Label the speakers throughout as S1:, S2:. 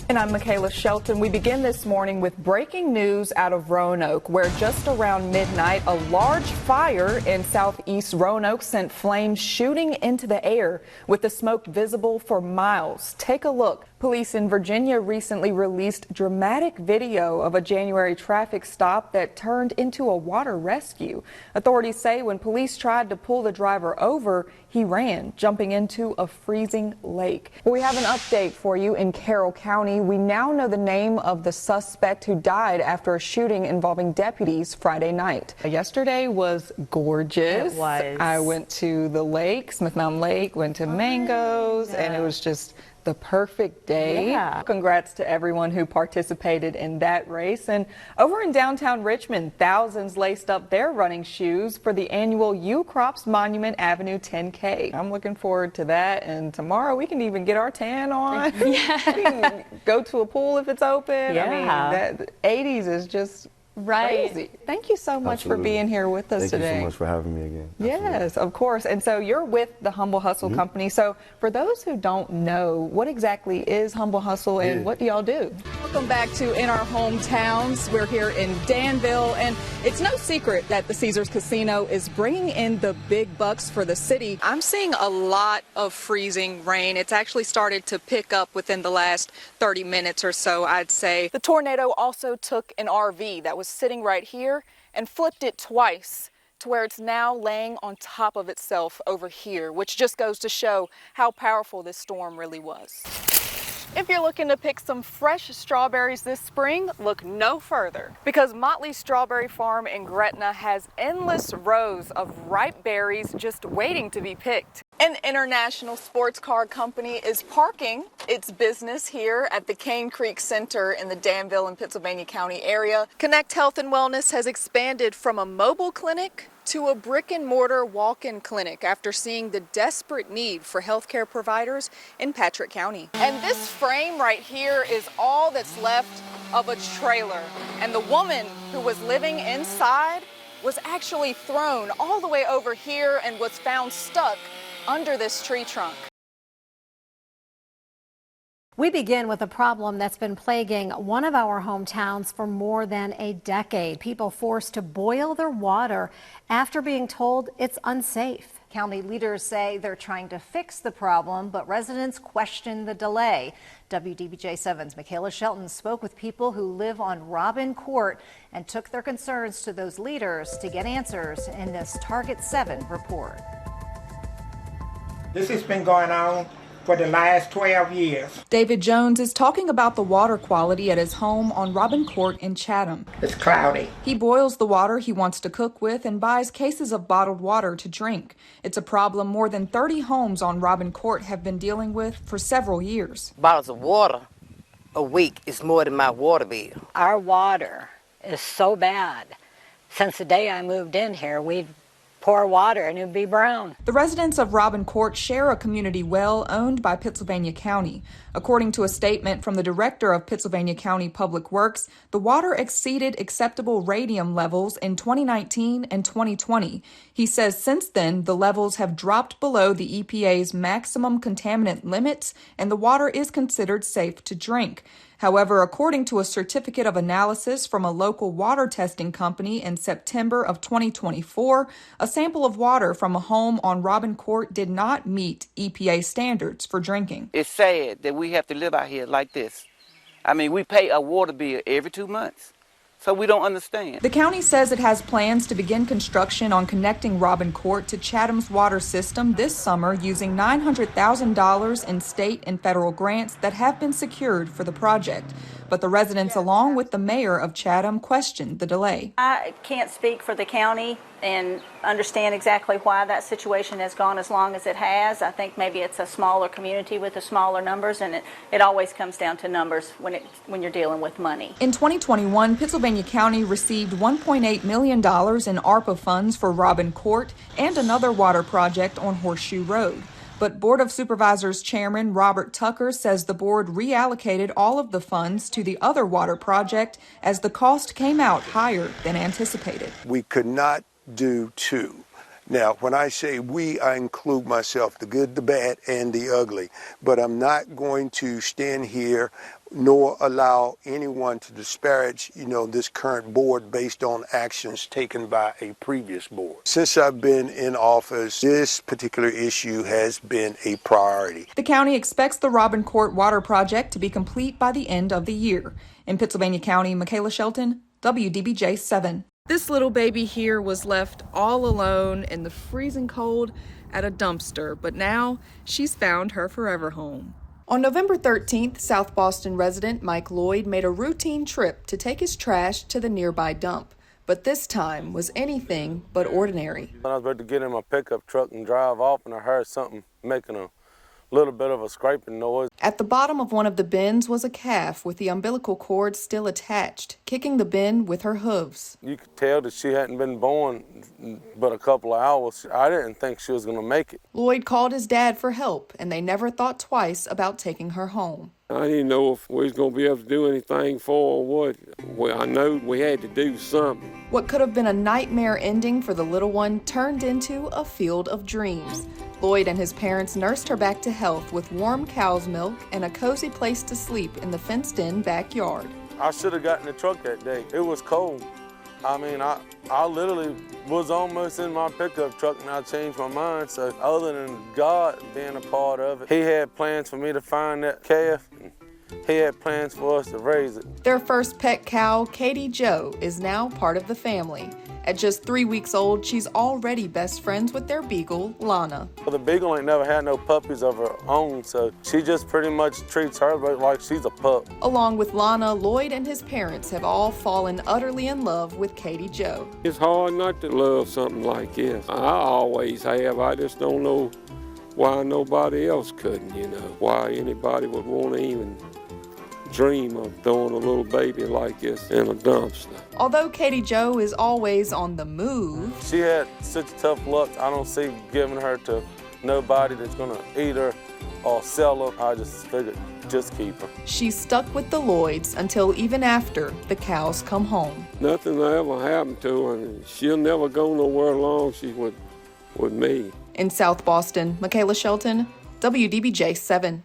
S1: And I'm Makayla Shelton. We begin this morning with breaking news out of Roanoke, where just around midnight, a large fire in southeast Roanoke sent flames shooting into the air with the smoke visible for miles. Take a look. Police in Virginia recently released dramatic video of a January traffic stop that turned into a water rescue. Authorities say when police tried to pull the driver over, he ran, jumping into a freezing lake. Well, we have an update for you in Carroll County. We now know the name of the suspect who died after a shooting involving deputies Friday night. Yesterday was gorgeous.
S2: It was.
S1: I went to the lake, Smith Mountain Lake, went to Mangoes, and it was just the perfect day.
S2: Yeah.
S1: Congrats to everyone who participated in that race. And over in downtown Richmond, thousands laced up their running shoes for the annual U-Crops Monument Avenue 10K. I'm looking forward to that. And tomorrow we can even get our tan on.
S2: Yeah.
S1: We can go to a pool if it's open.
S2: Yeah.
S1: I mean, that 80s is just crazy. Thank you so much for being here with us today.
S3: Thank you so much for having me again.
S1: Yes, of course. And so you're with the Humble Hustle Company. So for those who don't know, what exactly is Humble Hustle and what do y'all do? Welcome back to In Our Hometowns. We're here in Danville, and it's no secret that the Caesars Casino is bringing in the big bucks for the city. I'm seeing a lot of freezing rain. It's actually started to pick up within the last 30 minutes or so, I'd say. The tornado also took an RV that was sitting right here and flipped it twice to where it's now laying on top of itself over here, which just goes to show how powerful this storm really was. If you're looking to pick some fresh strawberries this spring, look no further, because Motley's Strawberry Farm in Gretna has endless rows of ripe berries just waiting to be picked. An international sports car company is parking its business here at the Cane Creek Center in the Danville and Pittsylvania County area. Connect Health and Wellness has expanded from a mobile clinic to a brick-and-mortar walk-in clinic after seeing the desperate need for healthcare providers in Patrick County. And this frame right here is all that's left of a trailer. And the woman who was living inside was actually thrown all the way over here and was found stuck under this tree trunk.
S4: We begin with a problem that's been plaguing one of our hometowns for more than a decade. People forced to boil their water after being told it's unsafe.
S5: County leaders say they're trying to fix the problem, but residents question the delay. WDBJ7's Makayla Shelton spoke with people who live on Robin Court and took their concerns to those leaders to get answers in this Target 7 report.
S6: This has been going on for the last 12 years.
S1: David Jones is talking about the water quality at his home on Robin Court in Chatham.
S6: It's cloudy.
S1: He boils the water he wants to cook with and buys cases of bottled water to drink. It's a problem more than 30 homes on Robin Court have been dealing with for several years.
S7: Bottles of water a week is more than my water bill.
S2: Our water is so bad. Since the day I moved in here, we'd pour water and it'd be brown.
S1: The residents of Robin Court share a community well owned by Pittsylvania County. According to a statement from the director of Pittsylvania County Public Works, the water exceeded acceptable radium levels in 2019 and 2020. He says since then, the levels have dropped below the EPA's maximum contaminant limits and the water is considered safe to drink. However, according to a certificate of analysis from a local water testing company in September of 2024, a sample of water from a home on Robin Court did not meet EPA standards for drinking.
S8: It's sad that we have to live out here like this. I mean, we pay a water bill every 2 months. So we don't understand.
S1: The county says it has plans to begin construction on connecting Robin Court to Chatham's water system this summer using $900,000 in state and federal grants that have been secured for the project. But the residents, along with the mayor of Chatham, questioned the delay.
S9: I can't speak for the county and understand exactly why that situation has gone as long as it has. I think maybe it's a smaller community with the smaller numbers, and it always comes down to numbers when you're dealing with money.
S1: In 2021, Pennsylvania County received $1.8 million in ARPA funds for Robin Court and another water project on Horseshoe Road. But Board of Supervisors Chairman Robert Tucker says the board reallocated all of the funds to the other water project as the cost came out higher than anticipated.
S10: We could not do two. Now, when I say we, I include myself, the good, the bad, and the ugly. But I'm not going to stand here nor allow anyone to disparage, this current board based on actions taken by a previous board. Since I've been in office, this particular issue has been a priority.
S1: The county expects the Robin Court water project to be complete by the end of the year. In Pittsylvania County, Makayla Shelton, WDBJ 7. This little baby here was left all alone in the freezing cold at a dumpster, but now she's found her forever home. On November 13th, South Boston resident Mike Lloyd made a routine trip to take his trash to the nearby dump, but this time was anything but ordinary.
S3: When I was about to get in my pickup truck and drive off, and I heard something making a little bit of a scraping noise.
S1: At the bottom of one of the bins was a calf with the umbilical cord still attached, kicking the bin with her hooves.
S3: You could tell that she hadn't been born but a couple of hours. I didn't think she was going to make it.
S1: Lloyd called his dad for help, and they never thought twice about taking her home.
S11: I didn't know if we was going to be able to do anything for her or what. Well, I know we had to do something.
S1: What could have been a nightmare ending for the little one turned into a field of dreams. Lloyd and his parents nursed her back to health with warm cow's milk and a cozy place to sleep in the fenced-in backyard.
S3: I should have gotten the truck that day. It was cold. I mean, I literally was almost in my pickup truck and I changed my mind. So other than God being a part of it, he had plans for me to find that calf. He had plans for us to raise it.
S1: Their first pet cow, Katie Jo, is now part of the family. At just 3 weeks old, she's already best friends with their beagle, Lana.
S3: Well, the beagle ain't never had no puppies of her own, so she just pretty much treats her like she's a pup.
S1: Along with Lana, Lloyd and his parents have all fallen utterly in love with Katie Jo.
S11: It's hard not to love something like this. I always have. I just don't know why nobody else couldn't, why anybody would want to even dream of throwing a little baby like this in a dumpster.
S1: Although Katie Jo is always on the move,
S3: she had such tough luck. I don't see giving her to nobody that's gonna eat her or sell her. I just figured just keep her.
S1: She's stuck with the Lloyds until even after the cows come home.
S11: Nothing ever happened to her, and she'll never go nowhere long. She's with me.
S1: In South Boston, Makayla Shelton, WDBJ 7.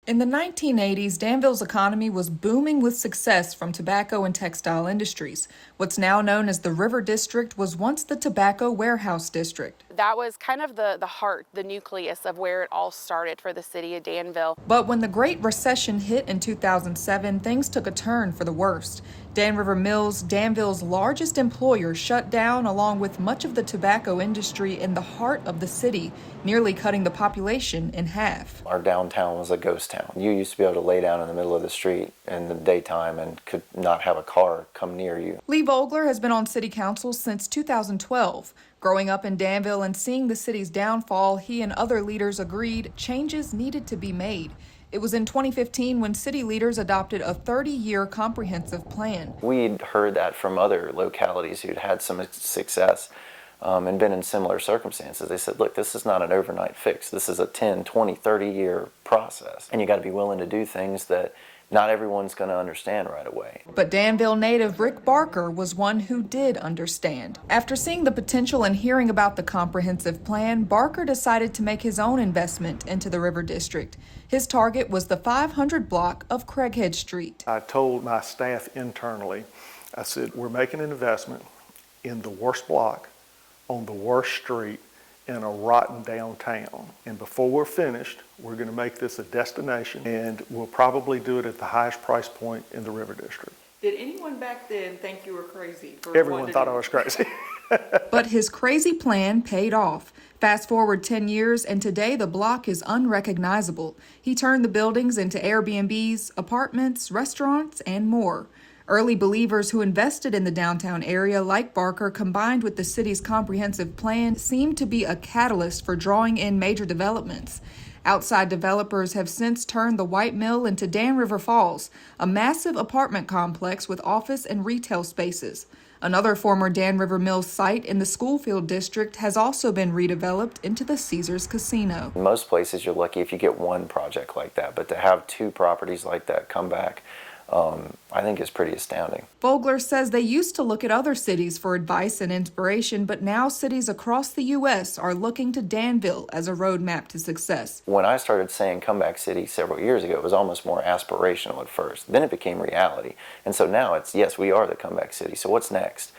S1: In the 1980s, Danville's economy was booming with success from tobacco and textile industries. What's now known as the River District was once the Tobacco Warehouse District.
S12: That was kind of the heart, the nucleus of where it all started for the city of Danville.
S1: But when the Great Recession hit in 2007, things took a turn for the worst. Dan River Mills, Danville's largest employer, shut down along with much of the tobacco industry in the heart of the city, nearly cutting the population in half.
S13: Our downtown was a ghost town. You used to be able to lay down in the middle of the street in the daytime and could not have a car come near you.
S1: Lee Vogler has been on city council since 2012. Growing up in Danville and seeing the city's downfall, he and other leaders agreed changes needed to be made. It was in 2015 when city leaders adopted a 30-year comprehensive plan.
S13: We'd heard that from other localities who'd had some success and been in similar circumstances. They said, look, this is not an overnight fix. This is a 10, 20, 30-year process. And you got to be willing to do things that not everyone's going to understand right away.
S1: But Danville native Rick Barker was one who did understand. After seeing the potential and hearing about the comprehensive plan, Barker decided to make his own investment into the River District. His target was the 500 block of Craighead Street.
S14: I told my staff internally, I said, we're making an investment in the worst block on the worst street in a rotten downtown. And before we're finished, we're going to make this a destination, and we'll probably do it at the highest price point in the River District.
S1: Did anyone back then think you were crazy?
S14: Everyone thought I was crazy.
S1: But his crazy plan paid off. Fast forward 10 years, and today the block is unrecognizable. He turned the buildings into Airbnbs, apartments, restaurants, and more. Early believers who invested in the downtown area, like Barker, combined with the city's comprehensive plan, seemed to be a catalyst for drawing in major developments. Outside developers have since turned the White Mill into Dan River Falls, a massive apartment complex with office and retail spaces. Another former Dan River Mills site in the Schoolfield district has also been redeveloped into the Caesars Casino.
S13: In most places, you're lucky if you get one project like that, but to have two properties like that come back I think is pretty astounding.
S15: Vogler says they used to look at other cities for advice and inspiration, but now cities across the U.S. are looking to Danville as a roadmap to success.
S13: When I started saying comeback city several years ago, it was almost more aspirational at first. Then it became reality. And so now it's, yes, we are the comeback city. So what's next?